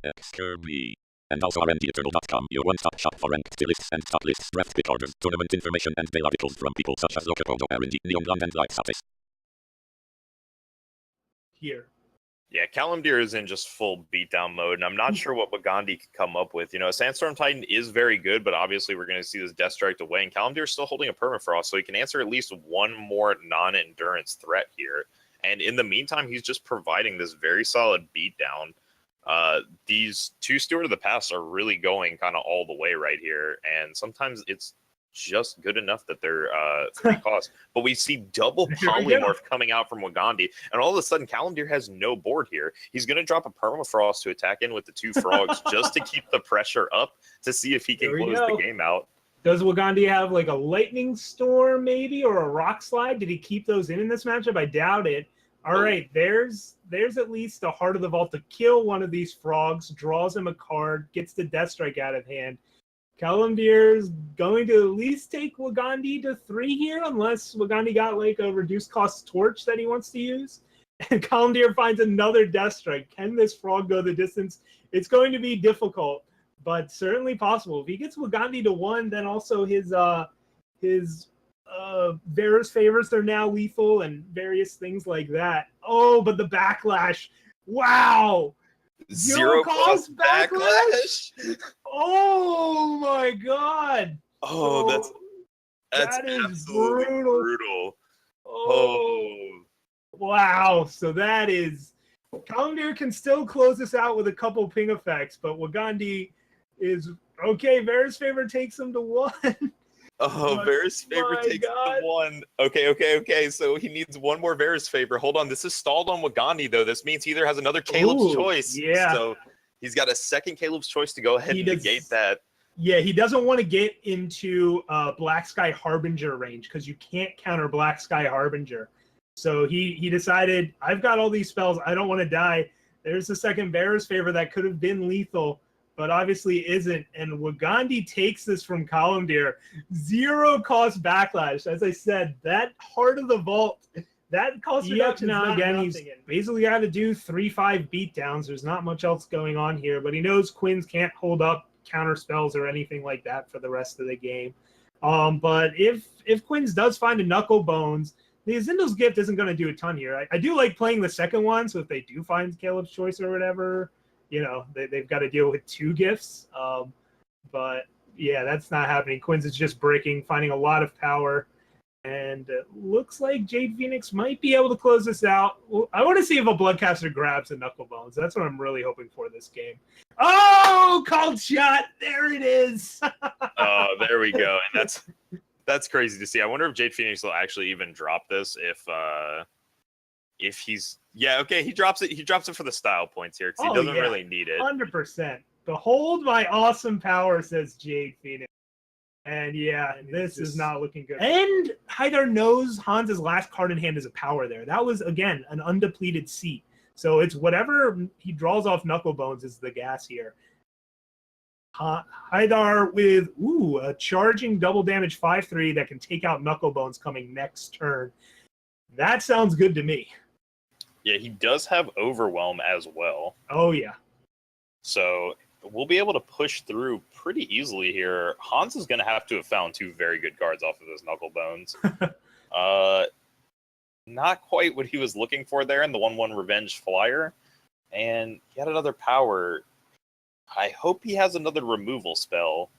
ExKirby. And also rndeternal.com, your one-stop shop for ranked tier lists and top lists, draft pick orders, tournament information, and mail articles from people such as Knucklebones, RND, Neon Blonde, and Light Satis. Here. Yeah, Kalimdir is in just full beatdown mode, and I'm not sure what Wagandhi could come up with. You know, Sandstorm Titan is very good, but obviously we're going to see this Death Strike away, and Kalimdir is still holding a Permafrost, so he can answer at least one more non-endurance threat here. And in the meantime, he's just providing this very solid beatdown. These two Steward of the Past are really going kind of all the way right here, and sometimes it's just good enough that they're free cost. But we see double polymorph coming out from Wagandhi, and all of a sudden Kalimdir has no board here. He's going to drop a Permafrost to attack in with the two frogs just to keep the pressure up to see if he can close the game out. Does Wagandhi have like a lightning storm maybe, or a rock slide? Did he keep those in this matchup? I doubt it. All right, there's at least a Heart of the Vault to kill one of these frogs, draws him a card, gets the Death Strike out of hand. Kalimdir's going to at least take Wagandhi to 3 here, unless Wagandhi got like a reduced cost torch that he wants to use. And Kalimdir finds another Death Strike. Can this frog go the distance? It's going to be difficult, but certainly possible. If he gets Wagandhi to 1, then also his Vera's favors, they're now lethal and various things like that. Oh, but the backlash. Wow. Zero cost backlash. Oh my god. Oh, so, that's absolutely brutal. Oh. Wow. So that is Kalimdir can still close this out with a couple ping effects, but Wagandhi is okay. Vera's favor takes him to 1. Oh, Vera's favor takes the 1. Okay. So he needs one more Vera's favor. Hold on. This is stalled on Wagandhi, though. This means he either has another Caleb's choice. Yeah. So he's got a second Caleb's choice to go ahead and negate that. Yeah, he doesn't want to get into Black Sky Harbinger range because you can't counter Black Sky Harbinger. So he decided, I've got all these spells. I don't want to die. There's the second Vera's favor that could have been lethal, but obviously isn't. And Wagandhi takes this from Kalimdir. 0 cost backlash. As I said, that Heart of the Vault, that cost reduction is not again, he's basically got to do 3-5 beatdowns. There's not much else going on here, but he knows Quinns can't hold up counter spells or anything like that for the rest of the game. But if Quinns does find a Knucklebones, the Azindo's Gift isn't going to do a ton here. I do like playing the second one, so if they do find Caleb's Choice or whatever, you know, they've got to deal with 2 gifts. But yeah, that's not happening. Quinns is just breaking, finding a lot of power. And it looks like Jade Phoenix might be able to close this out. I want to see if a Bloodcaster grabs a Knucklebones. That's what I'm really hoping for this game. Oh, called shot. There it is. Oh, there we go. And that's crazy to see. I wonder if Jade Phoenix will actually even drop this if he's he drops it. He drops it for the style points here because he doesn't really need it. 100%. Behold my awesome power, says Jade Phoenix. And yeah, this is not looking good. And Haidar knows Hans's last card in hand is a power there. That was, again, an undepleted seat. So it's whatever he draws off Knucklebones is the gas here. Haidar with, a charging double damage 5/3 that can take out Knucklebones coming next turn. That sounds good to me. Yeah, he does have Overwhelm as well. Oh, yeah. So we'll be able to push through pretty easily here. Hans is going to have found 2 very good cards off of those Knucklebones. Not quite what he was looking for there in the 1/1 Revenge Flyer. And he had another power. I hope he has another removal spell.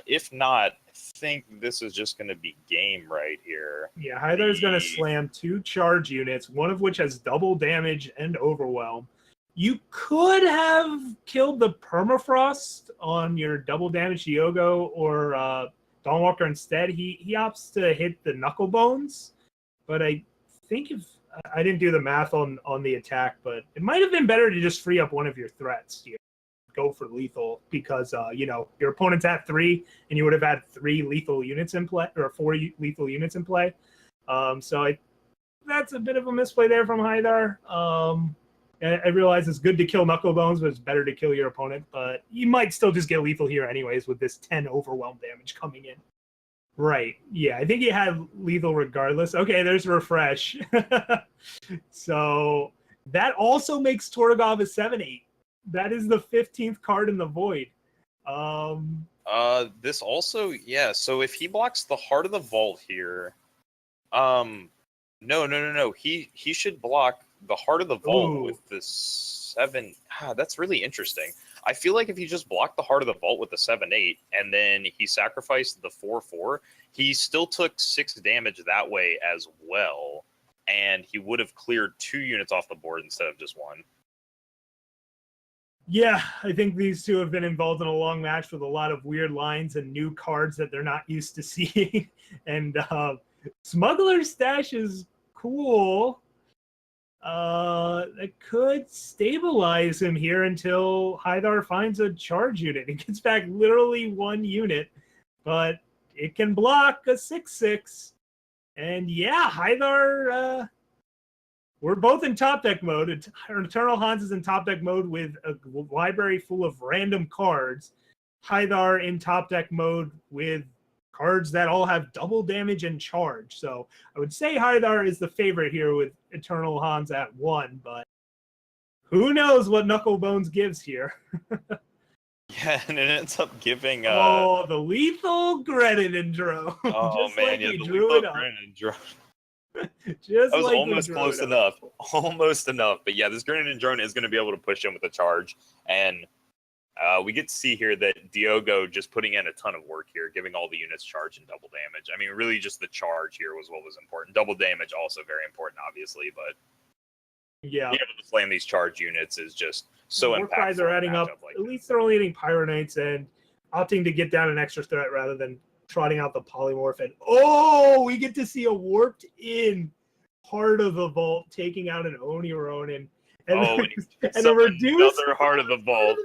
If not, I think this is just going to be game right here. Yeah, Haidar's going to slam 2 charge units, one of which has double damage and Overwhelm. You could have killed the Permafrost on your double damage Yogo or Dawnwalker instead. He opts to hit the Knucklebones, but I think if I didn't do the math on the attack, but it might have been better to just free up one of your threats here. Go for lethal because your opponent's at 3 and you would have had 3 lethal units in play or 4 lethal units in play. That's a bit of a misplay there from Haidar. I realize it's good to kill Knucklebones, but it's better to kill your opponent. But you might still just get lethal here anyways with this 10 Overwhelm damage coming in. Right. Yeah, I think he had lethal regardless. Okay, there's refresh. So that also makes Torgov a 7/8. That is the 15th card in the void. This also, yeah. So if he blocks the Heart of the Vault here, no. He should block the Heart of the Vault with the 7. That's really interesting. I feel like if he just blocked the Heart of the Vault with the 7/8 and then he sacrificed the 4/4, he still took 6 damage that way as well, and he would have cleared 2 units off the board instead of just 1. Yeah, I think these two have been involved in a long match with a lot of weird lines and new cards that they're not used to seeing. And Smuggler's Stash is cool. That could stabilize him here until Hydar finds a charge unit. It gets back literally 1 unit, but it can block a 6/6. And yeah, Hydar, we're both in top deck mode. Eternal Hans is in top deck mode with a library full of random cards. Hydar in top deck mode with cards that all have double damage and charge. So I would say Hydar is the favorite here with Eternal Hans at 1, but who knows what Knucklebones gives here. Yeah, and it ends up giving the lethal Grenin drone. Oh man, like yeah, we the drew lethal it up. Grenin drone. Just that was like almost close enough. Almost enough. But yeah, this Grenin drone is going to be able to push him with a charge. And we get to see here that Diogo just putting in a ton of work here, giving all the units charge and double damage. I mean, really just the charge here was what was important. Double damage also very important, obviously, but yeah, being able to slam these charge units is just so impactful. Guys are adding up. Like at least they're only hitting Pyro Knights and opting to get down an extra threat rather than trotting out the polymorph. And we get to see a warped in Heart of the Vault taking out an Oni Ronin. And a reduced another Heart of the Vault.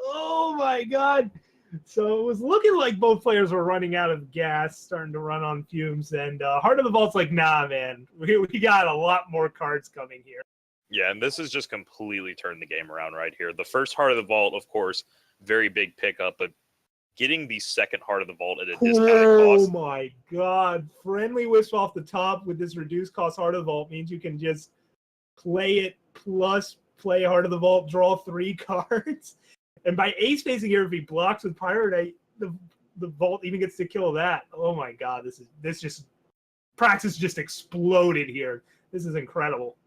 Oh my god. So it was looking like both players were running out of gas, starting to run on fumes, and Heart of the Vault's like, nah, man, we got a lot more cards coming here. Yeah, and this has just completely turned the game around right here. The first Heart of the Vault, of course, very big pickup, but getting the second Heart of the Vault at a discounted cost. Oh my god. Friendly Wisp off the top with this reduced cost Heart of the Vault means you can just play it plus play Heart of the Vault, draw 3 cards. And by ace facing here, if he blocks with Pyro Knight, the Vault even gets to kill that. Oh my god, Praxis just exploded here. This is incredible.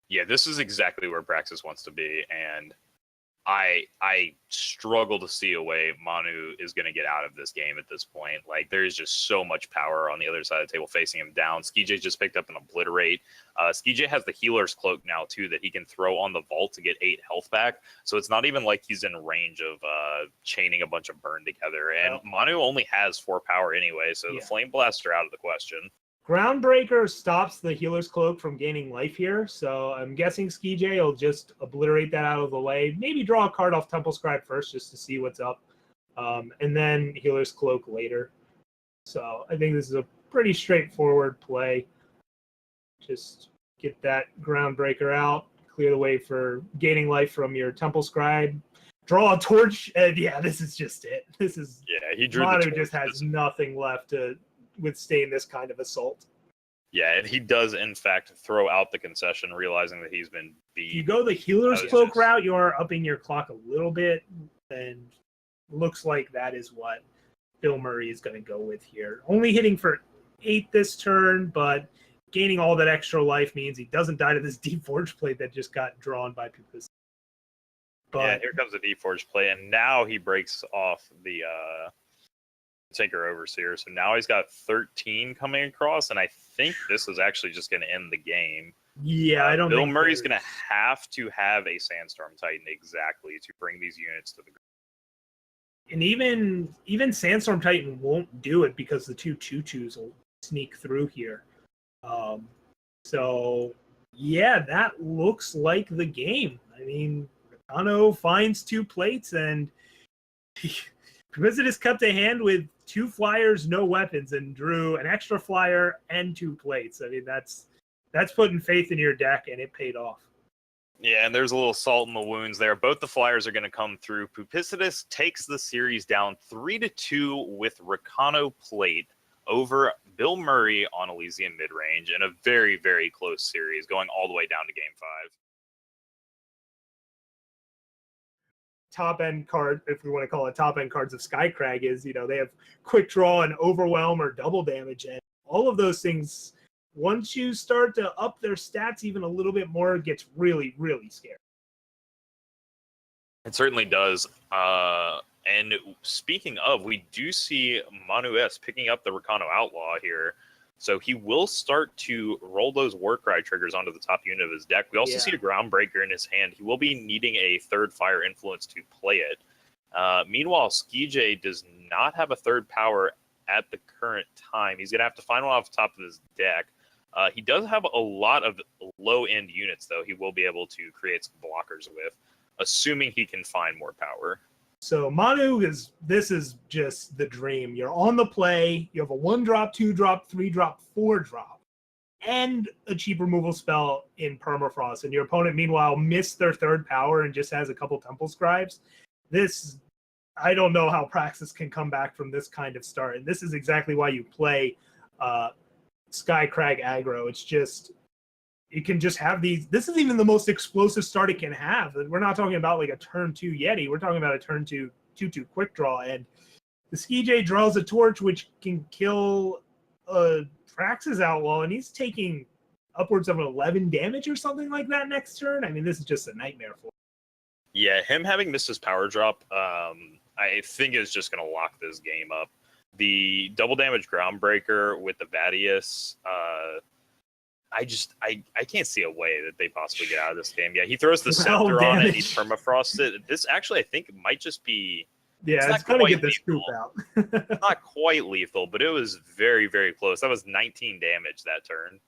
Yeah, this is exactly where Praxis wants to be, and I struggle to see a way Manu is going to get out of this game at this point. Like, there's just so much power on the other side of the table facing him down. Skijay just picked up an Obliterate. Skijay has the Healer's Cloak now, too, that he can throw on the Vault to get 8 health back. So it's not even like he's in range of chaining a bunch of burn together. And Manu only has 4 power anyway, so the Flame Blasts are out of the question. Groundbreaker stops the Healer's Cloak from gaining life here, so I'm guessing Skijay will just obliterate that out of the way. Maybe draw a card off Temple Scribe first just to see what's up, and then Healer's Cloak later. So I think this is a pretty straightforward play. Just get that Groundbreaker out, clear the way for gaining life from your Temple Scribe. Draw a torch, and yeah, this is just it. This is he drew Manu the torch. Just has nothing left to withstand this kind of assault. Yeah, and he does, in fact, throw out the concession, realizing that he's been beat. If you go the Healer's Cloak route, you are upping your clock a little bit, and looks like that is what Bill Murray is going to go with here. Only hitting for 8 this turn, but gaining all that extra life means he doesn't die to this Deep Forge plate that just got drawn by Pupus. Yeah, here comes the Deep Forge play, and now he breaks off the Tinker Overseer. So now he's got 13 coming across, and I think this is actually just going to end the game. Yeah, I don't Bill think Murray's going to have to have a Sandstorm Titan exactly to bring these units to the ground. And even Sandstorm Titan won't do it because the 2 2/2s will sneak through here. So yeah, that looks like the game. I mean, Ricano finds 2 plates, and Visitors kept a hand with 2 flyers, no weapons, and drew an extra flyer and 2 plates. I mean, that's putting faith in your deck, and it paid off. Yeah, and there's a little salt in the wounds there. Both the flyers are going to come through. Pupicitus takes the series down 3-2 with Ricano plate over Bill Murray on Elysian midrange in a very, very close series, going all the way down to Game 5. top end card, if we want to call it top end cards of Skycrag, is they have quick draw and overwhelm or double damage, and all of those things. Once you start to up their stats even a little bit more, it gets really, really scary. It certainly does. And speaking of, we do see Manu S picking up the Rakano Outlaw here. So he will start to roll those Warcry triggers onto the top unit of his deck. We also see a Groundbreaker in his hand. He will be needing a third Fire Influence to play it. Meanwhile, Skij does not have a third power at the current time. He's going to have to find one off the top of his deck. He does have a lot of low-end units, though, he will be able to create some blockers with, assuming he can find more power. So Manu this is just the dream. You're on the play, you have a 1-drop, 2-drop, 3-drop, 4-drop, and a cheap removal spell in Permafrost, and your opponent, meanwhile, missed their third power and just has a couple Temple Scribes. I don't know how Praxis can come back from this kind of start, and this is exactly why you play Skycrag aggro. It's just, it can just have these. This is even the most explosive start it can have. We're not talking about like a turn 2 Yeti. We're talking about a turn 2 quick draw. And the Skij draws a torch, which can kill a Praxis Outlaw, and he's taking upwards of 11 damage or something like that next turn. I mean, this is just a nightmare for him. Yeah, him having missed his power drop, I think is just going to lock this game up. The double damage Groundbreaker with the Vadius, I can't see a way that they possibly get out of this game. Yeah, he throws the Scepter on it, he permafrosts it. This actually, I think, might just be... Yeah, it's going to get the scoop out. Not quite lethal, but it was very, very close. That was 19 damage that turn.